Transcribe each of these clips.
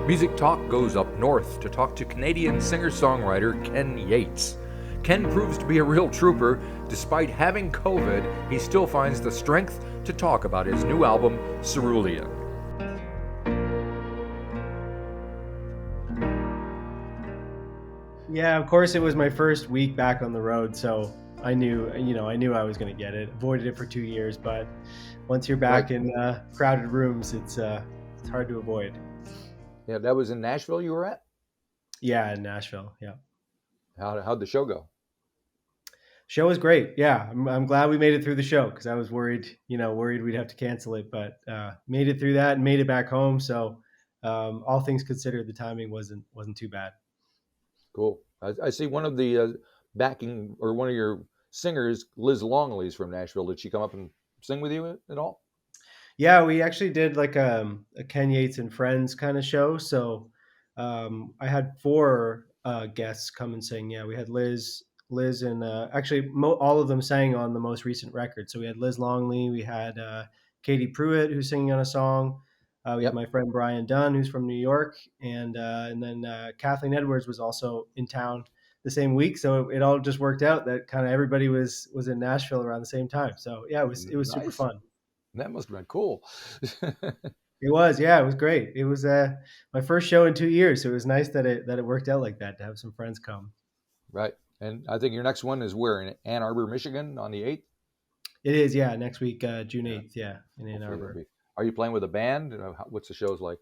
Music Talk goes up north to talk to Canadian singer-songwriter Ken Yates. Ken proves to be a real trooper. Despite having COVID, he still finds the strength to talk about his new album, Cerulean. Yeah, of course, it was my first week back on the road, so I knew I was going to get it. Avoided it for 2 years, but once you're back in crowded rooms, it's hard to avoid. Yeah, that was in Nashville you were at? Yeah, in Nashville. Yeah. How'd the show go? Show was great. Yeah, I'm glad we made it through the show because I was worried we'd have to cancel it, but made it through that and made it back home. So all things considered, the timing wasn't too bad. Cool. I see one of the backing or one of your singers, Liz Longley's from Nashville. Did she come up and sing with you at all? Yeah, we actually did like a Ken Yates and Friends kind of show. So I had four guests come and sing. Yeah, we had Liz, and actually all of them sang on the most recent record. So we had Liz Longley, we had Katie Pruitt who's singing on a song. We had Yep. my friend Brian Dunn who's from New York, and then Kathleen Edwards was also in town the same week. So it all just worked out that kind of everybody was in Nashville around the same time. So yeah, it was super Nice. fun. That must have been cool. It was, yeah, it was great. It was my first show in 2 years, so it was nice that it worked out like that to have some friends come. Right. And I think your next one is where, in Ann Arbor, Michigan on the 8th? It is, yeah, next week, June Yeah. 8th, yeah, in Ann Hopefully that'll Arbor. be. Are you playing with a band? What's the shows like?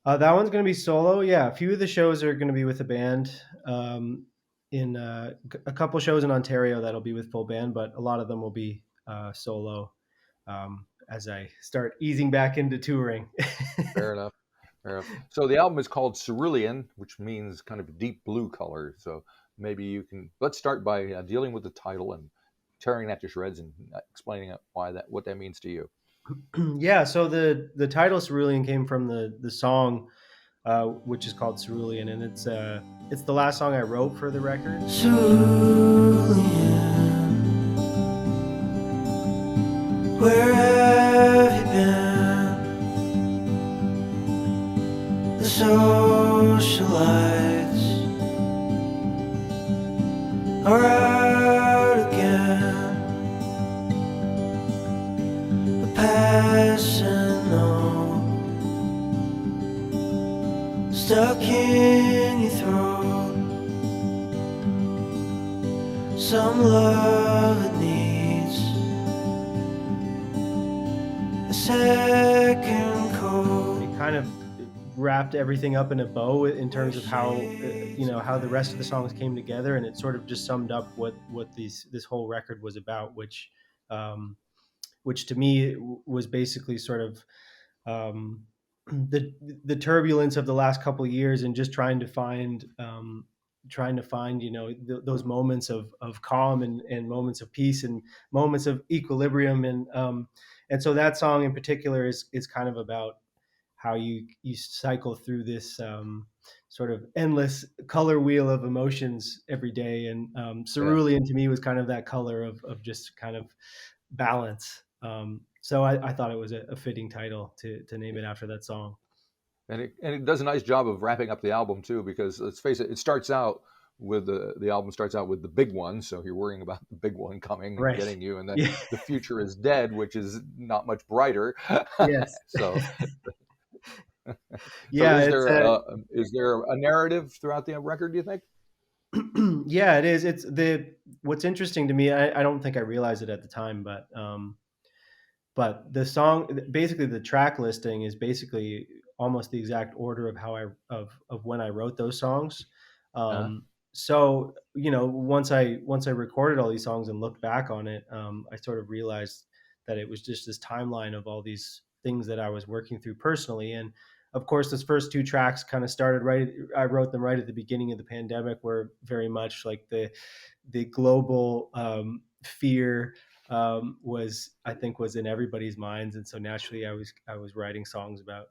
That one's going to be solo. Yeah, a few of the shows are going to be with a band. In a couple shows in Ontario that'll be with full band, but a lot of them will be solo as I start easing back into touring. Fair enough. Fair enough. So the album is called Cerulean, which means kind of deep blue color. So maybe you can let's start by dealing with the title and tearing that to shreds and explaining what that means to you. Yeah, so the title Cerulean came from the song, which is called Cerulean, and it's the last song I wrote for the record. Cerulean, where have you been? The socialites are out again, a passing note stuck in your throat. Some love it needs a second coat. It kind of wrapped everything up in a bow in terms of how how the rest of the songs came together, and it sort of just summed up what this whole record was about, which to me was basically sort of the turbulence of the last couple of years and just trying to find those moments of calm and moments of peace and moments of equilibrium, and so that song in particular is kind of about how you cycle through this sort of endless color wheel of emotions every day, and Yeah. cerulean to me was kind of that color of just kind of balance. So I thought it was a fitting title to name it after that song. And it does a nice job of wrapping up the album too, because let's face it, it starts out with the album starts out with the big one, so you're worrying about the big one coming and Right. getting you, and then Yeah. the future is dead, which is not much brighter. Yes. So, so Yeah, it's is there a narrative throughout the record? Do you think? yeah, it is. It's what's interesting to me. I don't think I realized it at the time, but the song, basically the track listing is basically almost the exact order of how of when I wrote those songs. Uh, So once I recorded all these songs and looked back on it, I sort of realized that it was just this timeline of all these things that I was working through personally. And of course, those first two tracks kind of started right. I wrote them right at the beginning of the pandemic, where very much like the global fear was in everybody's minds, and so naturally I was writing songs about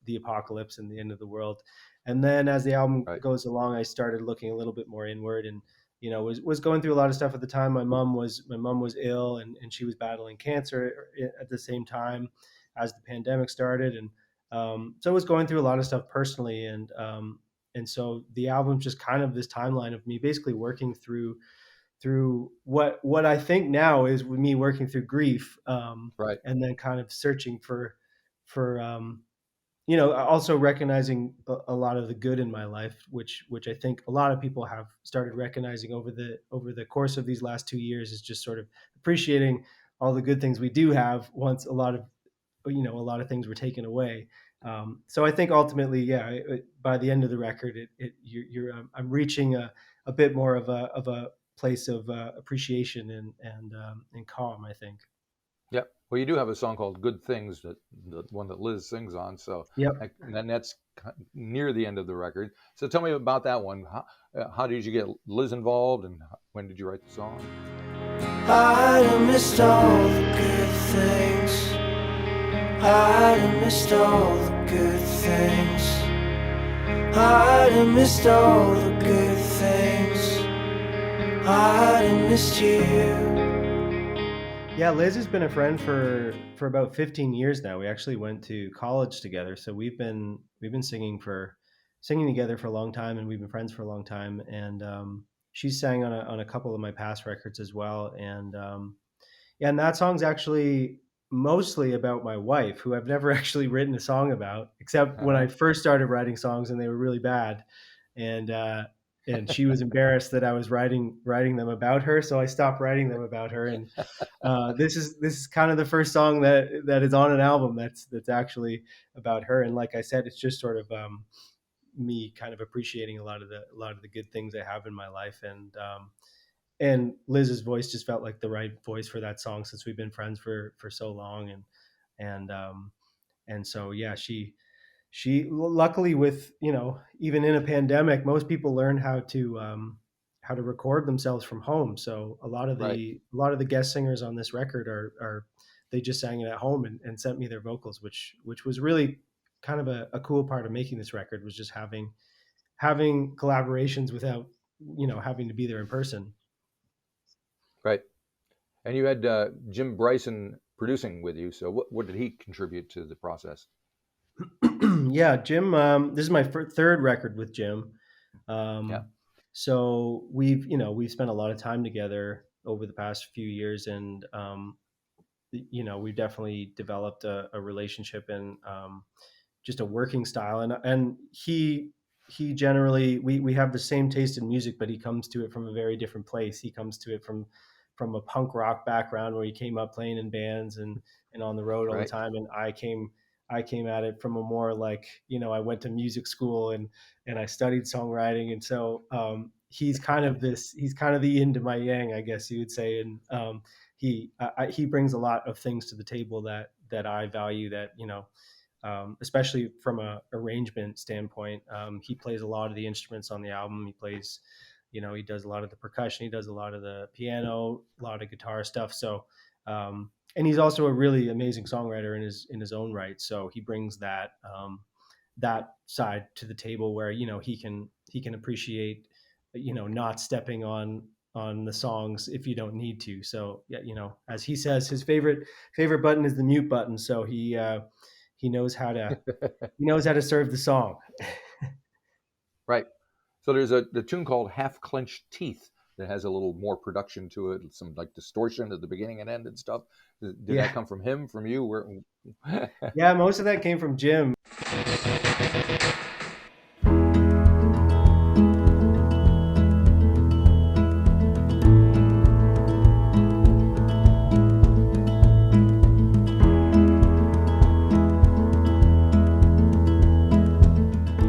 the apocalypse and the end of the world. And then as the album right. goes along, I started looking a little bit more inward, and was going through a lot of stuff at the time. My mom was ill, and she was battling cancer at the same time as the pandemic started, and So I was going through a lot of stuff personally, and so the album's just kind of this timeline of me basically working through what I think now is me working through grief, Right. and then kind of searching for also recognizing a lot of the good in my life, which I think a lot of people have started recognizing over the course of these last 2 years, is just sort of appreciating all the good things we do have once a lot of things were taken away. So I think ultimately, yeah, by the end of the record, I'm reaching a bit more of a place of appreciation and calm, I think. Yep. Well, you do have a song called "Good Things," that the one that Liz sings on. So, Yep. and then that's near the end of the record. So, tell me about that one. How did you get Liz involved, and when did you write the song? I'd have missed all the good things. I'd have missed all the good things. I'd have missed all the good things. I'd have missed you. Yeah, Liz has been a friend for about 15 years now. We actually went to college together, so we've been singing together for a long time, and we've been friends for a long time. And she's sang on a couple of my past records as well. And yeah, and that song's actually mostly about my wife, who I've never actually written a song about, except when I Uh-huh. first started writing songs and they were really bad, and she was embarrassed that I was writing them about her, so I stopped writing them about her. And this is kind of the first song that is on an album that's actually about her. And like I said, it's just sort of me kind of appreciating a lot of the good things I have in my life. And Liz's voice just felt like the right voice for that song, since we've been friends for so long. And so yeah, she luckily, with even in a pandemic, most people learn how to record themselves from home. So Right. a lot of the guest singers on this record are they just sang it at home and sent me their vocals, which was really kind of a cool part of making this record, was just having collaborations without having to be there in person. Right. And you had Jim Bryson producing with you. So, what did he contribute to the process? Yeah, Jim. This is my third record with Jim. Yeah. Um, so we've spent a lot of time together over the past few years, and we definitely developed a relationship, and just a working style. And he generally, we have the same taste in music, but he comes to it from a very different place. He comes to it from a punk rock background, where he came up playing in bands and on the road all the Right. time. And I came at it from a more like, I went to music school and I studied songwriting. And so he's kind of the yin to my yang, I guess you would say. And he brings a lot of things to the table that I value, that especially from a arrangement standpoint. He plays a lot of the instruments on the album. He does a lot of the percussion. He does a lot of the piano, a lot of guitar stuff. So, and he's also a really amazing songwriter in his own right. So he brings that side to the table, where he can appreciate not stepping on the songs if you don't need to. So yeah, as he says, his favorite button is the mute button. So he knows how to he knows how to serve the song. Right. So there's the tune called "Half Clenched Teeth" that has a little more production to it, some like distortion at the beginning and end and stuff. Did that Yeah, come from him, from you? Where? yeah. Most of that came from Jim.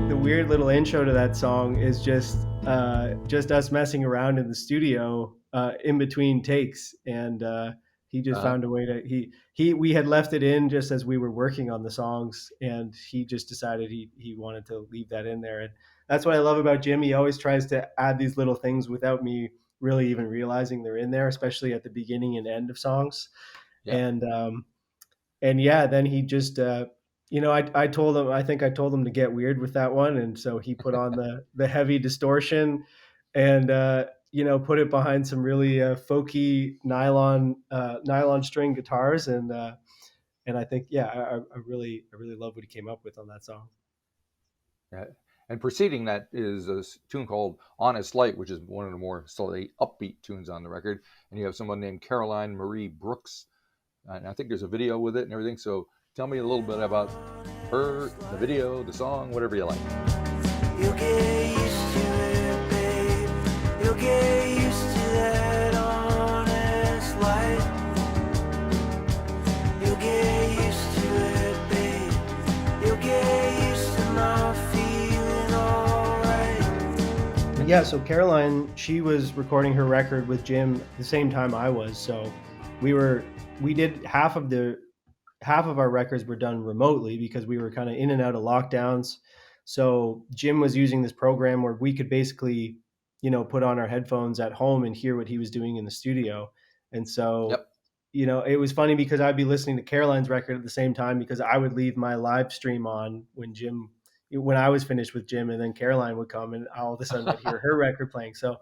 The weird little intro to that song is just us messing around in the studio in between takes. And he just Uh-huh. found a way to he we had left it in just as we were working on the songs, and he just decided he wanted to leave that in there. And that's what I love about Jim. He always tries to add these little things without me really even realizing they're in there, especially at the beginning and end of songs. Yeah. And yeah, then he just I told him, I think I told him to get weird with that one, and so he put on the heavy distortion, and put it behind some really folky nylon string guitars. and I think I really love what he came up with on that song. Yeah. And preceding that is a tune called Honest Light, which is one of the more slightly upbeat tunes on the record. And you have someone named Caroline Marie Brooks. And I think there's a video with it and everything. So tell me a little bit about her, the video, the song, whatever you like. You'll get used to it, babe. You'll get used to that honest light. You'll get used to it, babe. You'll get used to not feeling alright. Yeah, so Caroline, she was recording her record with Jim the same time I was. So we did half of our records were done remotely because we were kind of in and out of lockdowns. So Jim was using this program where we could basically, put on our headphones at home and hear what he was doing in the studio. And so, Yep. it was funny because I'd be listening to Caroline's record at the same time because I would leave my live stream on when I was finished with Jim, and then Caroline would come, and all of a sudden I'd hear her record playing. So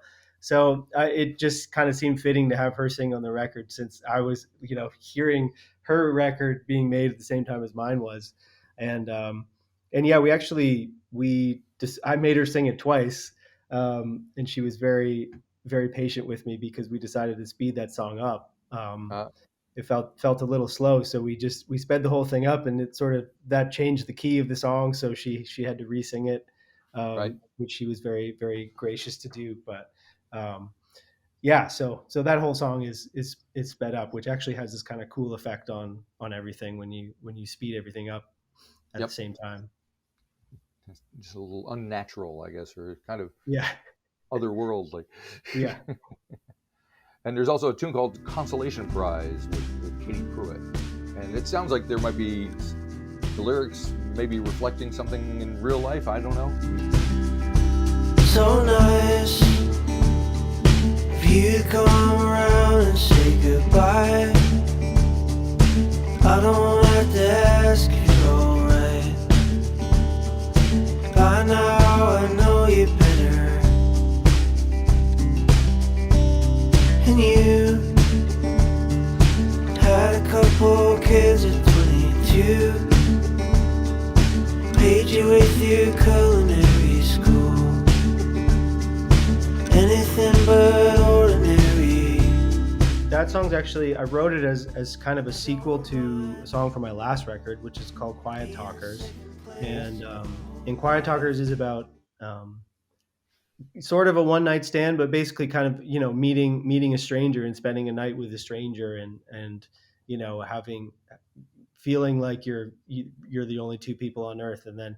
it just kind of seemed fitting to have her sing on the record since I was, hearing her record being made at the same time as mine was, and yeah, I made her sing it twice, and she was very very patient with me because we decided to speed that song up. Uh, It felt a little slow, so we sped the whole thing up, and it sort of that changed the key of the song, so she had to re-sing it, right. which she was very very gracious to do. But um, yeah, so that whole song is sped up, which actually has this kind of cool effect on everything when you speed everything up at the Yep. same time. It's just a little unnatural, I guess, or kind of Yeah, otherworldly. yeah. And there's also a tune called Consolation Prize with Katie Pruitt. And it sounds like there might be the lyrics maybe reflecting something in real life. I don't know. So nice if you come around and say goodbye. I don't have to ask if you're alright. By now I know you better. And you had a couple kids at 22. Paid your way through culinary school. Anything but ordinary. That song's actually, I wrote it as kind of a sequel to a song from my last record, which is called Quiet Talkers. And Quiet Talkers is about sort of a one night stand, but basically kind of, meeting a stranger and spending a night with a stranger, and having feeling like you're the only two people on earth. And then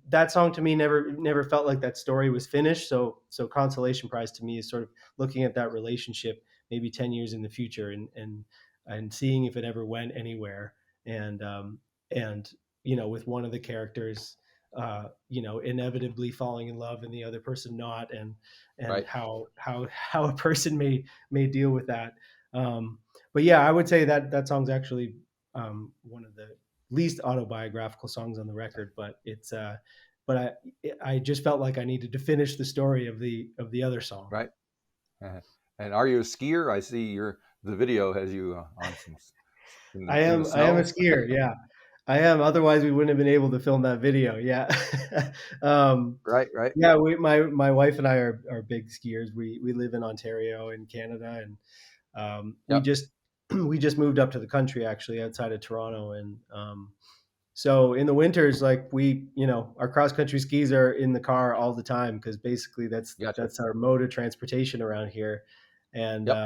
that song to me never felt like that story was finished. So Consolation Prize to me is sort of looking at that relationship maybe 10 years in the future, and seeing if it ever went anywhere. And with one of the characters inevitably falling in love and the other person not, and Right. how a person may deal with that. But yeah, I would say that song's actually one of the least autobiographical songs on the record, but I just felt like I needed to finish the story of the other song. Right. And are you a skier? I see the video has you on some in the I am a snow. skier. Yeah, I am. Otherwise, we wouldn't have been able to film that video. Yeah. um, Right. Right. yeah. My wife and I are big skiers. We live in Ontario in Canada, and we Yep. just we just moved up to the country actually outside of Toronto, and so in the winters, like our cross country skis are in the car all the time because basically Gotcha. that's our mode of transportation around here, and Yep.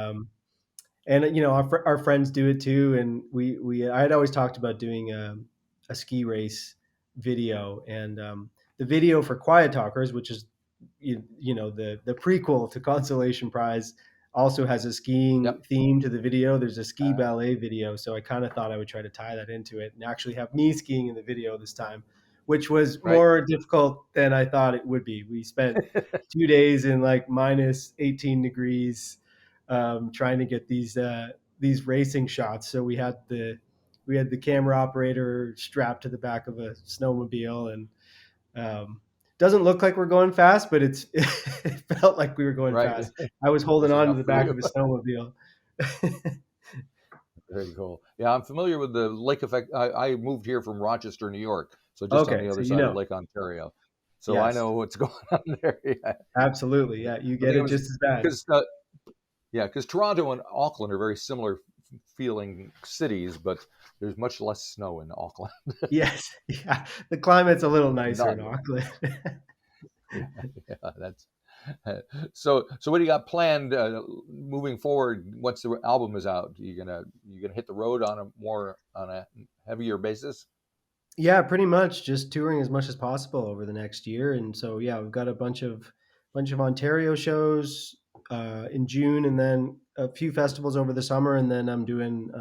our friends do it too, and we I had always talked about doing a ski race video, and the video for Quiet Talkers, which is the prequel to Consolation Prize, also has a skiing Yep. theme to the video. There's a ski Uh, ballet video, so I kind of thought I would try to tie that into it and actually have me skiing in the video this time, which was right. more difficult than I thought it would be. We spent 2 days in like minus 18 degrees, trying to get these racing shots. So we had the camera operator strapped to the back of a snowmobile, and doesn't look like we're going fast, but it felt like we were going Right. fast. I was holding Close on to enough the for back you. of the snowmobile. Very cool. Yeah, I'm familiar with the lake effect. I moved here from Rochester, New York, so just on Okay, the so other you side of know. Lake Ontario. So I Yes, know what's going on there. Yeah. absolutely. Yeah, you I get think it it was just as bad. because yeah, because Toronto and Auckland are very similar feeling cities, but there's much less snow in Auckland. Yes, yeah. The climate's a little nicer in None. Auckland. Yeah, yeah, that's so. So what do you got planned moving forward? Once the album is out, you gonna hit the road on a heavier basis? Yeah, pretty much just touring as much as possible over the next year. And so yeah, we've got a bunch of Ontario shows in June, and then a few festivals over the summer, and then I'm doing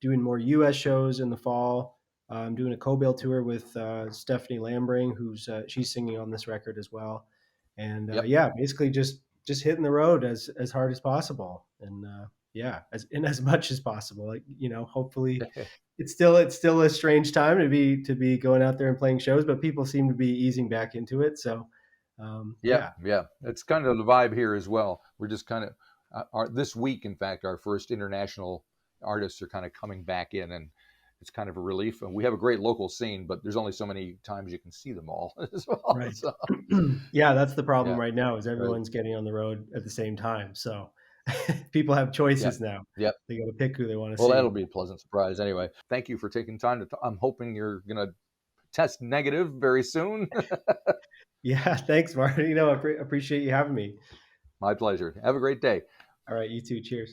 more U.S. shows in the fall. I'm doing a co-bill tour with Stephanie Lambring, who's she's singing on this record as well. And Yep. yeah, basically just hitting the road as hard as possible, and yeah, as much as possible. Like, hopefully it's still a strange time to be going out there and playing shows, but people seem to be easing back into it. So Yep, yeah, yeah. It's kind of the vibe here as well. We're just kind of this week, in fact, our first international artists are kind of coming back in, and it's kind of a relief. And we have a great local scene, but there's only so many times you can see them all as well. right. So Yeah, that's the problem yeah, right now is right. everyone's getting on the road at the same time. So people have Yep, choices now. yep. They got to pick who they want to Well, that'll see. be a pleasant surprise anyway. Thank you for taking time to. I'm hoping you're gonna test negative very soon. Yeah, thanks, Marty. I appreciate you having me. My pleasure. Have a great day. All right, you too. Cheers.